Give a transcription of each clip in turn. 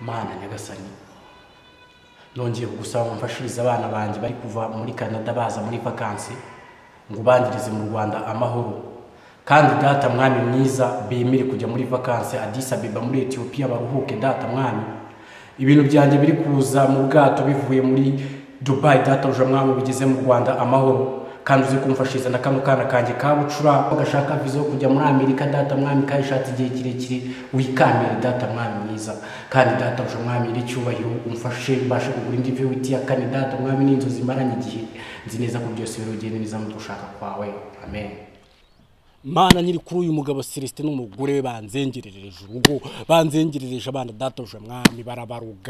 Mana nyagasani nongeye kugusaba mfashiriza abana banjye bari kuva muri Canada baza muri vacances ngo bandirize mu Rwanda amahoro kandi data mwami mwiza bemere kujya muri vacances Addis Abeba muri Ethiopia baruhuke data mwami ibintu byanjye biri kuza mu bwato bivuye muri Dubai data uje mwami bigeze mu Rwanda amahoro kandi uzi kumfashiriza na kano kana kanjye kabucura bagashaka vizo kujya muri Amerika data mwami kayishatse igihe kirekire wikamere data mwami mwiza kandi data uje mwami iri cyubahiro umfashe mbashe kugura indi vewiti ya kane data mwami n'inzozi maranye igihe nzi neza ko byose birogende neza mu gushaka kwawe amen. Mana nyiri kuri uyu mugabo Celestin n'umugore we banzengerereje urugo banzengerereje abana data uje mwami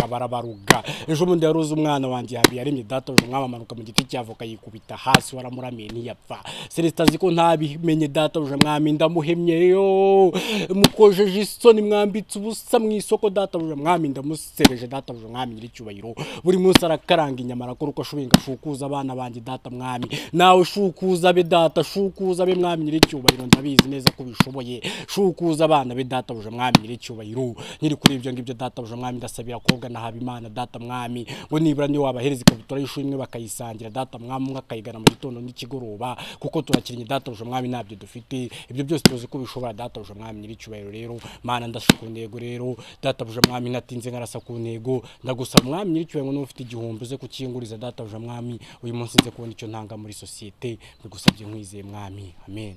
barabaruga ejo mundi yaruze umwana wanjye yaremye data uje mwami amanuka mu giti cyavoka yikubita hasi waramuramiye ntiyapfa Celestin aziko ntabimenye data uje mwami ndamuhemyeyo mukojeje isoni mwambitse ubusa mu isoko data uje mwami ndamusereje data uje mwami nyiri cyubahiro buri munsi arakaranga inyama arakora uko ashoboye ngashukuza abana banjye data mwami nawe shukuza be data shukuza be mwami nyiri cyubahiro ndabizi neza ko bishoboye shukuza abana be data uje mwami nyiri cyubahiro nyiri kuri ibyo ngibyo data uje mwami ndasabira koga na Habimana data mwami ngo nibura ni wabahereza ikabutura y'ishuri imwe bakayisangira data mwami akayigana mu gitondo n'ikigoroba kuko turakiranye data uje mwami nabyo dufite ibyo byose tuzi ko bishobora data uje mwami nyiri cyubahiro rero Mana ndashaka ntego rero data uje mwami natinze ngarasa ku ntego ndagusaba mwami nyiri cyubahiro n'ufite igihombo ze kukinguriza data uje mwami uyu munsi nze kubona icyo ntanga muri societe bigusabye nkwizeye mwami amen.